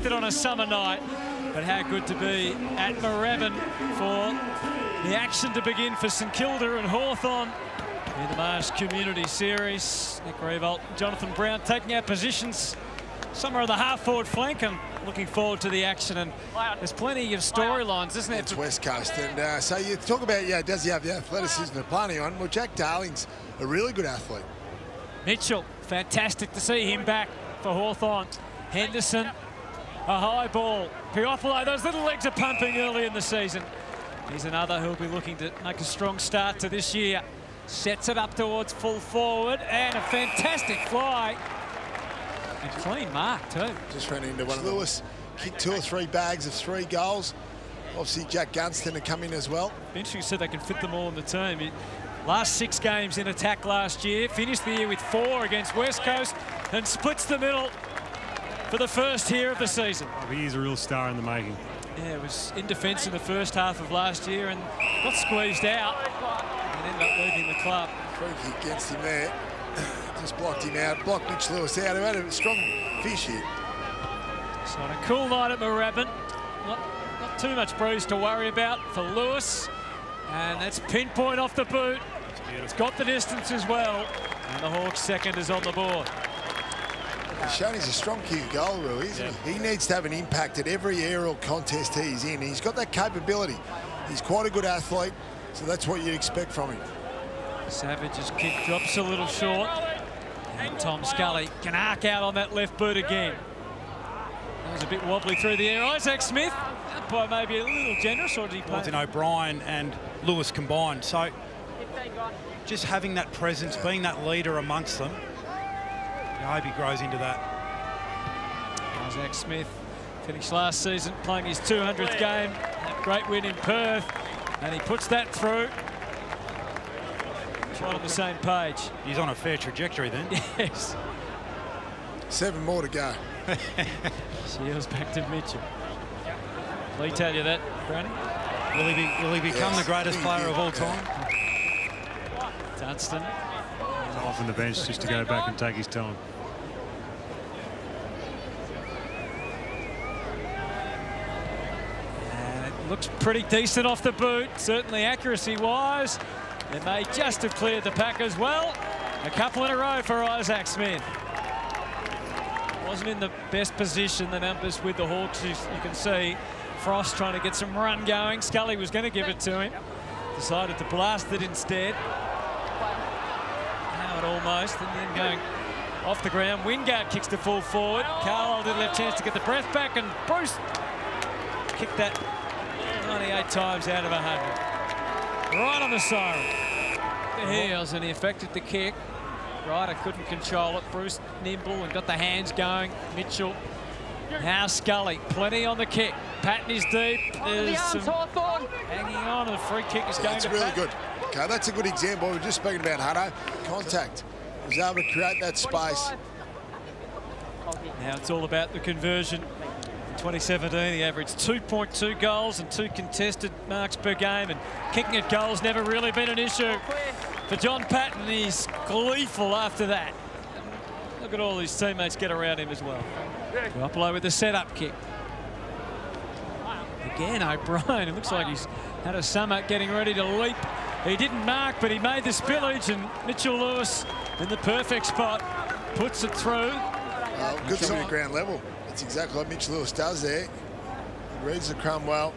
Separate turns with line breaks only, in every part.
unexpected on a summer night, but how good to be at Moorabbin for the action to begin for St Kilda and Hawthorn in the Marsh Community Series. Nick Revolt, Jonathan Brown taking our positions somewhere on the half-forward flank, and looking forward to the action. And there's plenty of storylines, isn't it?
It's West Coast, and so you talk about, does he have the athleticism to play on? Well, Jack Darling's a really good athlete.
Mitchell, fantastic to see him back for Hawthorn. Henderson, a high ball. Piopolo, those little legs are pumping early in the season. He's another who'll be looking to make a strong start to this year. Sets it up towards full forward, and a fantastic fly. And clean mark too.
Just ran into one of Lewis, kicked 2 or 3 bags of 3 goals. Obviously Jack Gunston to come in as well.
Interesting said they can fit them all in the team. Last 6 games in attack last year, finished the year with 4 against West Coast, and splits the middle for the first here of the season.
Oh, he is a real star in the making.
Yeah, it was in defence in the first half of last year and got squeezed out and ended up leaving the club.
Free kick against him there. Just blocked him out, blocked Mitch Lewis out. Who had a strong fish here.
So on a cool night at Moorabbin, not too much bruise to worry about for Lewis. And that's pinpoint off the boot. It's got the distance as well. And the Hawks' second is on the board.
He's shown he's a strong kick goal, really, isn't he? He needs to have an impact at every aerial contest he's in. He's got that capability. He's quite a good athlete, so that's what you'd expect from him.
Savage's kick drops a little short. And Tom Scully can arc out on that left boot again. That was a bit wobbly through the air. Isaac Smith, umpire maybe a little generous, or did he play?
Martin O'Brien and Lewis combined. So just having that presence, being that leader amongst them, I hope he grows into that.
Isaac Smith finished last season playing his 200th game. That great win in Perth, and he puts that through. Right on the same page.
He's on a fair trajectory then.
Yes.
7 more to go.
Shields back to Mitchell. Lee tell you that, Brownie?
Will he become the greatest player of all time?
Dunstan.
Off on the bench just to go back and take his time.
And it looks pretty decent off the boot, certainly accuracy-wise. They may just have cleared the pack as well. A couple in a row for Isaac Smith. Wasn't in the best position, the numbers with the Hawks, you can see. Frost trying to get some run going. Scully was going to give it to him. Decided to blast it instead. Now it almost, and then going off the ground. Wingard kicks to full forward. Carlisle didn't have a chance to get the breath back, and Bruce kicked that 98 times out of 100. Right on the siren. The heels, and he affected the kick. Ryder couldn't control it. Bruce nimble and got the hands going. Mitchell. Now Scully, plenty on the kick. Patton is deep. There's some hanging on, and the free kick is going
That's
to
really
Patton.
good. Okay, that's a good example. We were just speaking about Hutto. Contact. He was able to create that space.
Now it's all about the conversion. In 2017, he averaged 2.2 goals and 2 contested marks per game, and kicking at goals never really been an issue for John Patton. He's gleeful after that. Look at all his teammates get around him as well. Piopolo with the setup kick. Again, O'Brien. It looks like he's had a summer getting ready to leap. He didn't mark, but he made the spillage, and Mitchell Lewis in the perfect spot puts it through.
Good sort of ground level. That's exactly what Mitch Lewis does there. He reads the crumb well.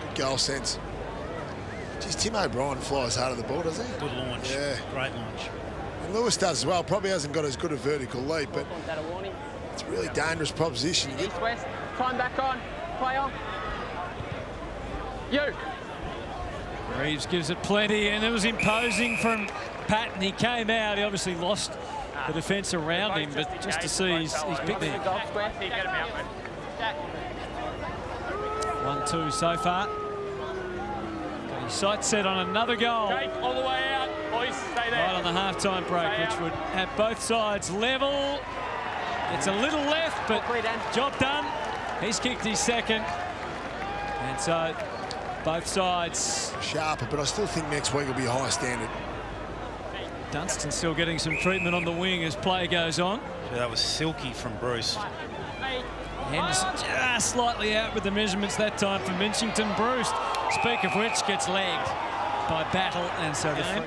Good goal sense. Geez, Tim O'Brien flies hard at the ball, doesn't he?
Good launch.
Yeah.
Great launch.
And Lewis does as well. Probably hasn't got as good a vertical leap, but it's a really dangerous proposition.
East West, time back on, play on. You.
Reeves gives it plenty, and it was imposing from Patton. He came out. He obviously lost the defence around him, but just to see his big there. 1-2 so far. Got his sights set on another goal.
All the way out, boys. Stay there.
Right on the half-time break, which would have both sides level. It's a little left, but job done. He's kicked his second. And so both sides
sharper, but I still think next week will be a high standard.
Dunstan still getting some treatment on the wing as play goes on.
Yeah, that was silky from Bruce.
Henderson just slightly out with the measurements that time for Minchington. Bruce, speak of which, gets legged by Battle, and so the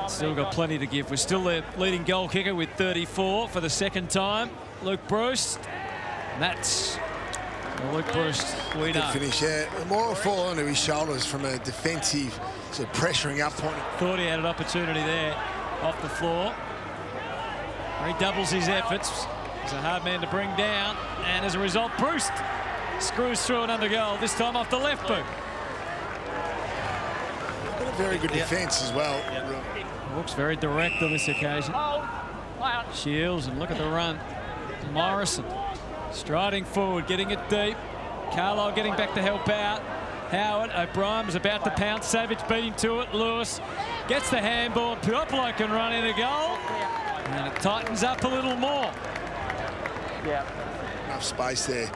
still got plenty to give. We're still the leading goal kicker with 34 for the second time. Luke Bruce. And that's Luke Bruce, we know.
Finish, yeah. The more will fall onto his shoulders from a defensive sort of pressuring up point.
Thought he had an opportunity there off the floor. He doubles his efforts. He's a hard man to bring down, and as a result, Bruce screws through it under goal, this time off the left boot.
Got a very good defence as well.
Looks very direct on this occasion. Shields, and look at the run. Morrison striding forward, getting it deep. Carlisle getting back to help out. Howard, O'Brien was about to pounce. Savage beating to it. Lewis gets the handball. Puopolo can run in a goal. And it tightens up a little more.
Yeah.
Enough space there.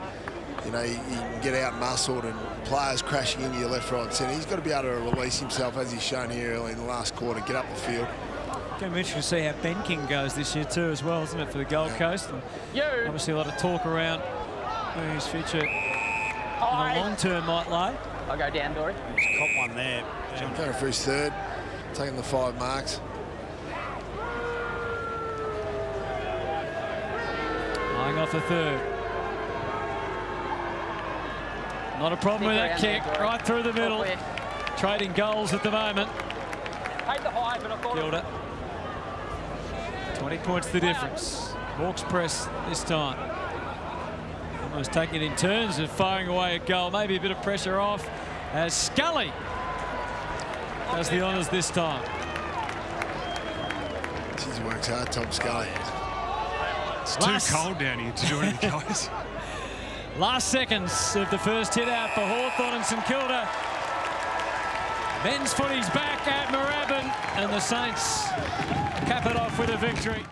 You know, you can get out muscled and players crashing into your left, right, centre. He's got to be able to release himself, as he's shown here early in the last quarter, get up the field.
It's going to be interesting to see how Ben King goes this year too, as well, isn't it, for the Gold Coast? And obviously a lot of talk around where his future in the long term might lie.
I'll go down, Dory.
He's caught one there.
Going for his third, taking the 5 marks.
Eyeing off the third. Not a problem with that kick, right through the middle. Trading goals at the moment. Kilda. 20 points the difference. Hawks press this time. Almost taking it in turns and firing away a goal. Maybe a bit of pressure off as Scully does the honours this time.
He works hard, Tom Scully.
It's too cold down here to do anything, guys.
Last seconds of the first hit out for Hawthorn and St Kilda. Men's footy's back at Moorabbin, and the Saints cap it off with a victory.